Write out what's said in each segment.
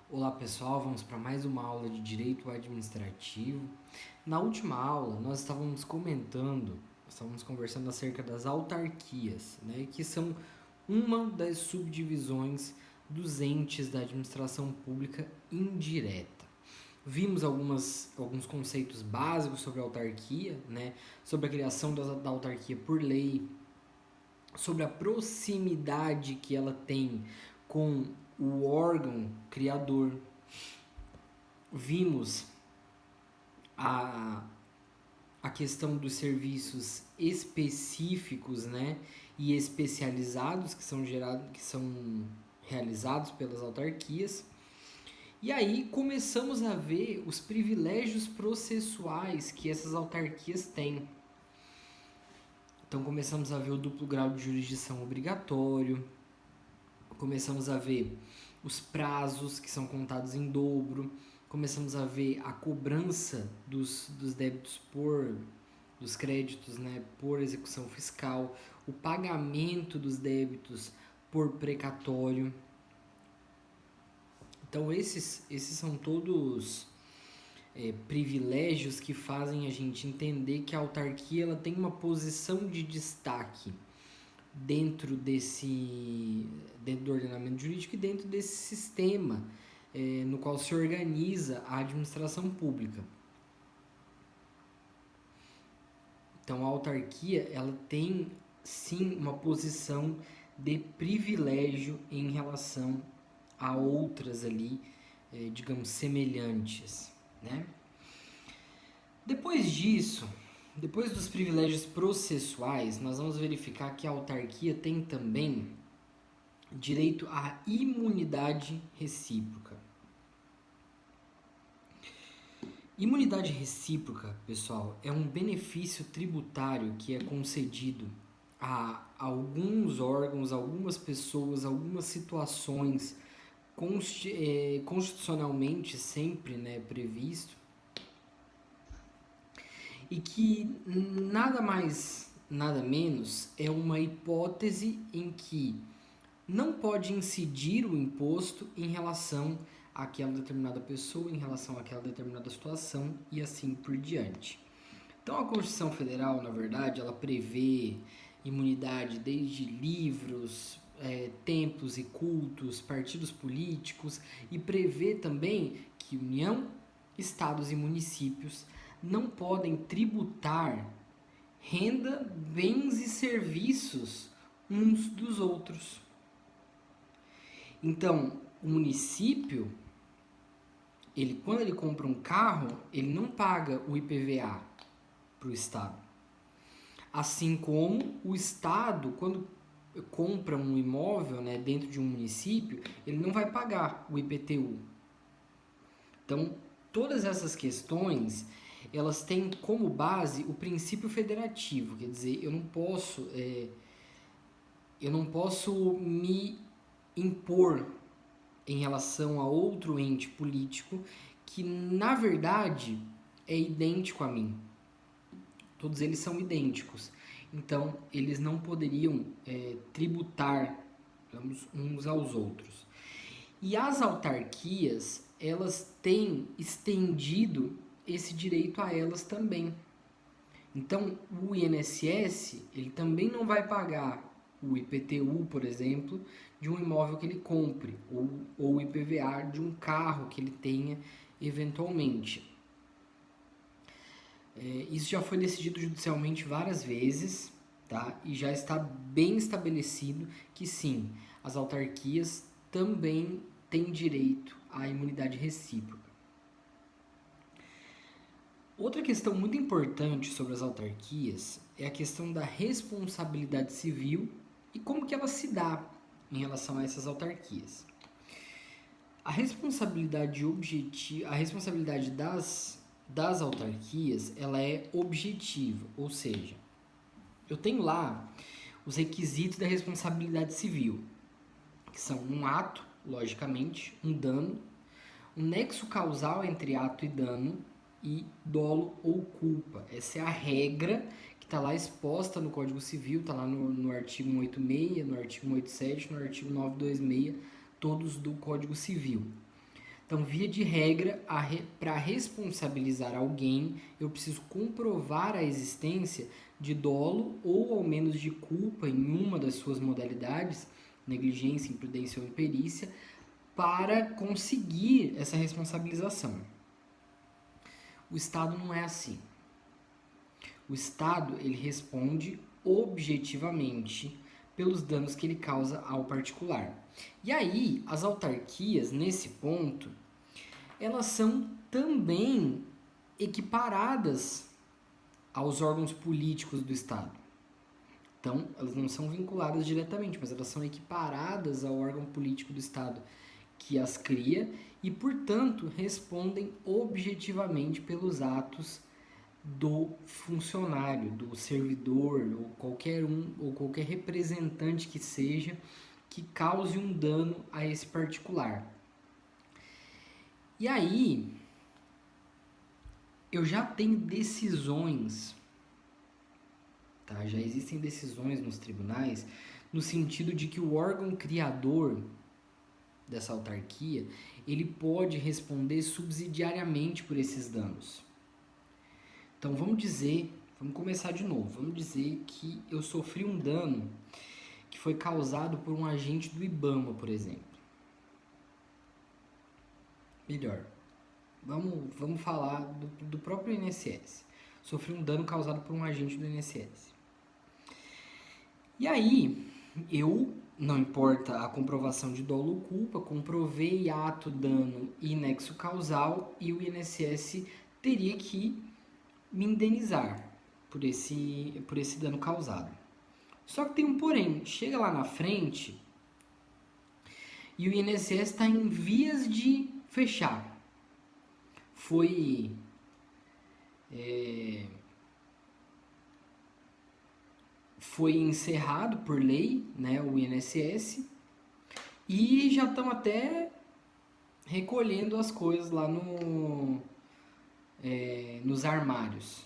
Olá pessoal, vamos para mais uma aula de Direito Administrativo. Na última aula nós estávamos conversando acerca das autarquias, né, que são uma das subdivisões dos entes da administração pública indireta. Vimos alguns conceitos básicos sobre a autarquia, né, sobre a criação da autarquia por lei, sobre a proximidade que ela tem com o órgão criador. Vimos a, a questão dos serviços específicos, né, e especializados que são realizados pelas autarquias. E aí começamos a ver os privilégios processuais que essas autarquias têm. Então começamos a ver o duplo grau de jurisdição obrigatório, começamos a ver os prazos que são contados em dobro, começamos a ver a cobrança dos débitos dos créditos, né, por execução fiscal, o pagamento dos débitos por precatório. Então esses são todos privilégios que fazem a gente entender que a autarquia ela tem uma posição de destaque dentro do ordenamento jurídico e dentro desse sistema no qual se organiza a administração pública. Então a autarquia ela tem sim uma posição de privilégio em relação a outras ali, digamos, semelhantes, né? Depois disso, depois dos privilégios processuais, nós vamos verificar que a autarquia tem também direito à imunidade recíproca. Imunidade recíproca, pessoal, é um benefício tributário que é concedido a alguns órgãos, algumas pessoas, algumas situações constitucionalmente sempre, né, previsto, e que nada mais, nada menos é uma hipótese em que não pode incidir o imposto em relação àquela determinada pessoa, em relação àquela determinada situação e assim por diante. Então a Constituição Federal, na verdade, ela prevê imunidade desde livros, templos e cultos, partidos políticos, e prevê também que União, estados e municípios não podem tributar renda, bens e serviços uns dos outros. Então, o município, quando ele compra um carro, ele não paga o IPVA para o Estado. Assim como o Estado, quando compra um imóvel, né, dentro de um município, ele não vai pagar o IPTU. Então, todas essas questões, elas têm como base o princípio federativo, quer dizer, eu não posso me impor em relação a outro ente político que, na verdade, é idêntico a mim. Todos eles são idênticos. Então, eles não poderiam tributar, digamos, uns aos outros. E as autarquias, elas têm estendido esse direito a elas também. Então, o INSS, ele também não vai pagar o IPTU, por exemplo, de um imóvel que ele compre, ou o IPVA de um carro que ele tenha eventualmente. Isso já foi decidido judicialmente várias vezes, tá? E já está bem estabelecido que sim, as autarquias também têm direito à imunidade recíproca. Outra questão muito importante sobre as autarquias é a questão da responsabilidade civil e como que ela se dá em relação a essas autarquias. A responsabilidade das autarquias, ela é objetiva, ou seja, eu tenho lá os requisitos da responsabilidade civil, que são um ato, logicamente, um dano, um nexo causal entre ato e dano e dolo ou culpa. Essa é a regra que está lá exposta no Código Civil, está lá no artigo 186, no artigo 187, no artigo 926, todos do Código Civil. Então, via de regra, para responsabilizar alguém, eu preciso comprovar a existência de dolo ou ao menos de culpa em uma das suas modalidades, negligência, imprudência ou imperícia, para conseguir essa responsabilização. O Estado não é assim. O Estado, ele responde objetivamente pelos danos que ele causa ao particular. E aí, as autarquias, nesse ponto, elas são também equiparadas aos órgãos políticos do Estado. Então, elas não são vinculadas diretamente, mas elas são equiparadas ao órgão político do Estado que as cria e, portanto, respondem objetivamente pelos atos do funcionário, do servidor, ou qualquer representante que seja, que cause um dano a esse particular. E aí, eu já tenho decisões, tá? Já existem decisões nos tribunais, no sentido de que o órgão criador dessa autarquia, ele pode responder subsidiariamente por esses danos. Então vamos começar de novo. Vamos dizer que eu sofri um dano que foi causado por um agente do IBAMA, por exemplo. Melhor, vamos falar do próprio INSS. Sofri um dano causado por um agente do INSS. E aí, eu, não importa a comprovação de dolo ou culpa, comprovei ato, dano e nexo causal e o INSS teria que me indenizar por esse dano causado. Só que tem um porém, chega lá na frente e o INSS está em vias de fechar. Foi encerrado por lei, né, o INSS, e já estão até recolhendo as coisas lá nos armários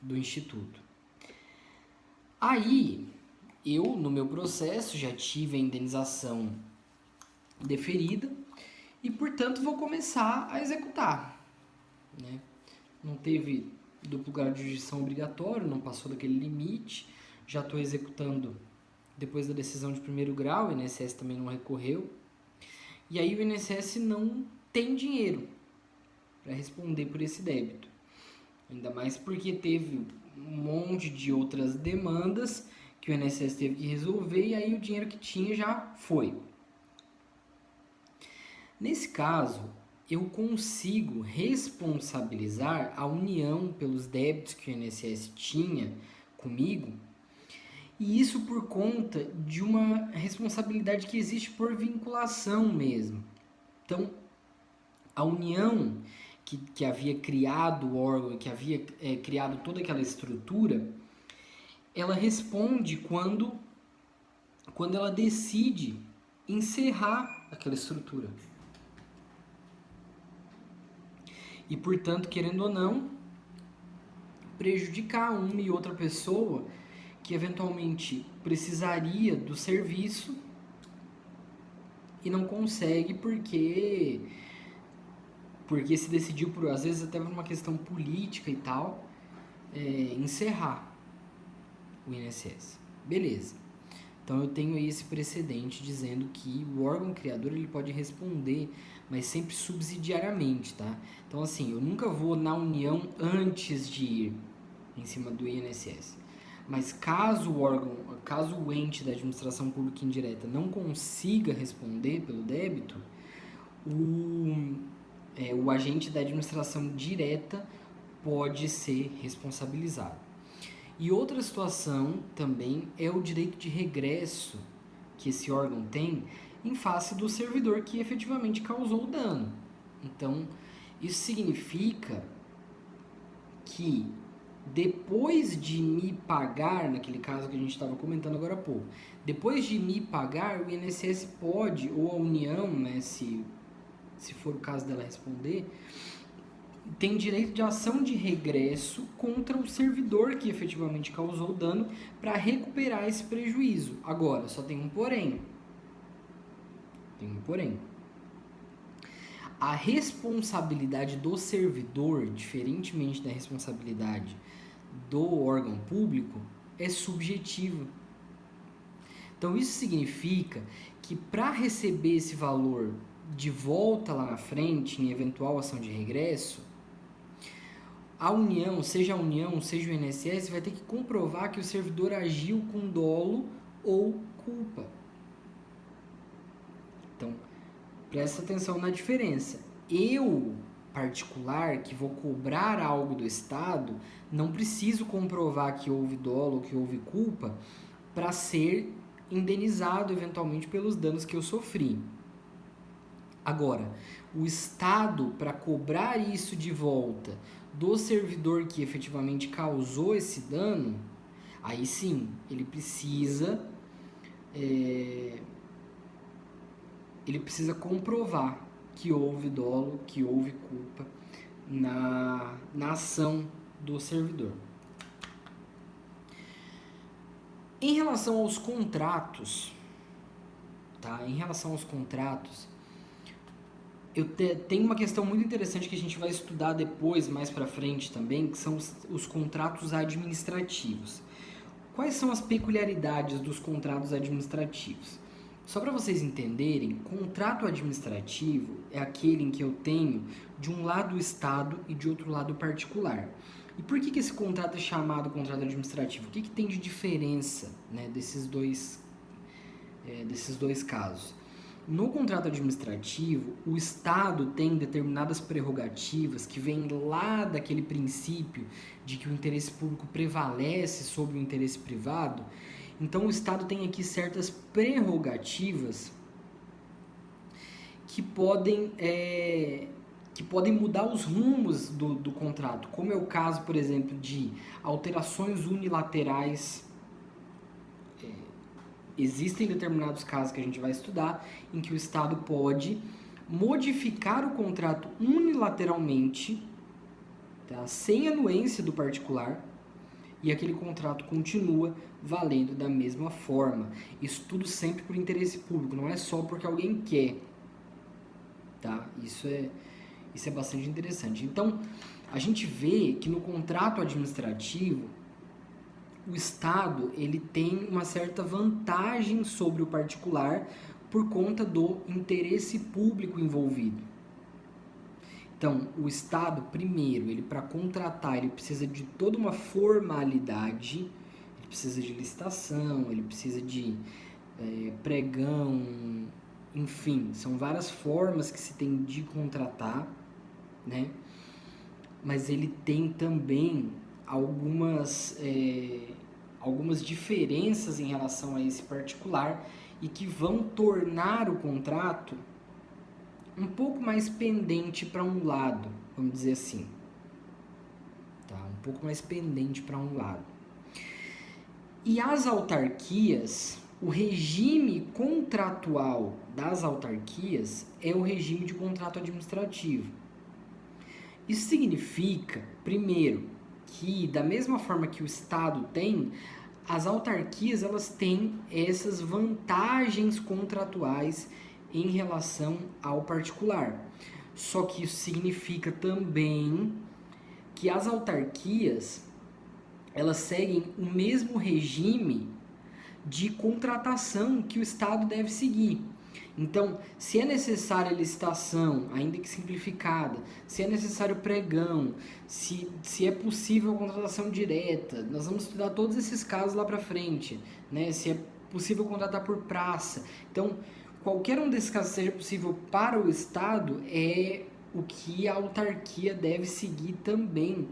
do Instituto. Aí, eu, no meu processo, já tive a indenização deferida e, portanto, vou começar a executar. Né? Não teve duplo grau de jurisdição obrigatório, não passou daquele limite, já estou executando depois da decisão de primeiro grau, o INSS também não recorreu. E aí o INSS não tem dinheiro para responder por esse débito. Ainda mais porque teve um monte de outras demandas que o INSS teve que resolver e aí o dinheiro que tinha já foi. Nesse caso, eu consigo responsabilizar a União pelos débitos que o INSS tinha comigo, e isso por conta de uma responsabilidade que existe por vinculação mesmo. Então, a União que havia criado o órgão, que havia criado toda aquela estrutura, ela responde quando ela decide encerrar aquela estrutura. E, portanto, querendo ou não, prejudicar uma e outra pessoa que eventualmente precisaria do serviço e não consegue porque se decidiu, às vezes até por uma questão política e tal, encerrar o INSS. Beleza. Então eu tenho aí esse precedente dizendo que o órgão criador ele pode responder, mas sempre subsidiariamente, tá? Então assim, eu nunca vou na União antes de ir em cima do INSS. Mas caso o ente da administração pública indireta não consiga responder pelo débito, o agente da administração direta pode ser responsabilizado. E outra situação também é o direito de regresso que esse órgão tem em face do servidor que efetivamente causou o dano. Então, isso significa que depois de me pagar, naquele caso que a gente estava comentando agora há pouco, depois de me pagar, o INSS pode, ou a União, né, se for o caso dela responder, tem direito de ação de regresso contra o servidor que efetivamente causou o dano para recuperar esse prejuízo. Agora, só tem um porém. A responsabilidade do servidor, diferentemente da responsabilidade do órgão público, é subjetiva. Então isso significa que para receber esse valor de volta lá na frente, em eventual ação de regresso, a União, seja o INSS, vai ter que comprovar que o servidor agiu com dolo ou culpa. Então, presta atenção na diferença. Eu, particular, que vou cobrar algo do Estado, não preciso comprovar que houve dolo ou que houve culpa para ser indenizado eventualmente pelos danos que eu sofri. Agora, o Estado, para cobrar isso de volta do servidor que efetivamente causou esse dano, aí sim, ele precisa comprovar que houve dolo, que houve culpa na ação do servidor. Em relação aos contratos, tá? Em relação aos contratos, tem uma questão muito interessante que a gente vai estudar depois, mais para frente também, que são os contratos administrativos. Quais são as peculiaridades dos contratos administrativos? Só para vocês entenderem, contrato administrativo é aquele em que eu tenho de um lado o Estado e de outro lado o particular. E por que esse contrato é chamado contrato administrativo? O que tem de diferença, né, desses dois casos? No contrato administrativo, o Estado tem determinadas prerrogativas que vêm lá daquele princípio de que o interesse público prevalece sobre o interesse privado. Então, o Estado tem aqui certas prerrogativas que podem mudar os rumos do contrato, como é o caso, por exemplo, de alterações unilaterais. Existem determinados casos que a gente vai estudar em que o Estado pode modificar o contrato unilateralmente, tá, sem anuência do particular, e aquele contrato continua valendo da mesma forma. Isso tudo sempre por interesse público, não é só porque alguém quer. Tá? Isso é bastante interessante. Então, a gente vê que no contrato administrativo, o Estado ele tem uma certa vantagem sobre o particular por conta do interesse público envolvido. Então, o Estado, primeiro, ele para contratar, ele precisa de toda uma formalidade, ele precisa de licitação, ele precisa de pregão, enfim, são várias formas que se tem de contratar, né? Mas ele tem também algumas diferenças em relação a esse particular e que vão tornar o contrato um pouco mais pendente para um lado, vamos dizer assim. Tá? Um pouco mais pendente para um lado. E as autarquias, o regime contratual das autarquias é o regime de contrato administrativo. Isso significa, primeiro, que da mesma forma que o Estado tem, as autarquias elas têm essas vantagens contratuais em relação ao particular. Só que isso significa também que as autarquias elas seguem o mesmo regime de contratação que o Estado deve seguir. Então, se é necessária licitação, ainda que simplificada, se é necessário pregão, se é possível a contratação direta, nós vamos estudar todos esses casos lá para frente, né? Se é possível contratar por praça. Então, qualquer um desses casos seja possível para o Estado é o que a autarquia deve seguir também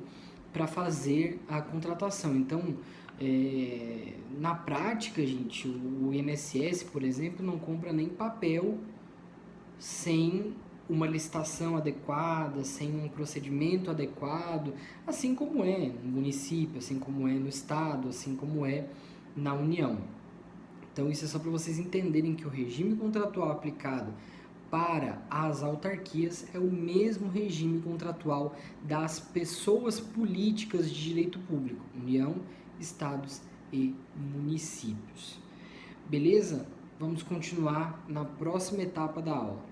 para fazer a contratação. Então, na prática, gente, o INSS, por exemplo, não compra nem papel sem uma licitação adequada, sem um procedimento adequado, assim como é no município, assim como é no Estado, assim como é na União. Então, isso é só para vocês entenderem que o regime contratual aplicado para as autarquias é o mesmo regime contratual das pessoas políticas de direito público, União, Estados e municípios. Beleza? Vamos continuar na próxima etapa da aula.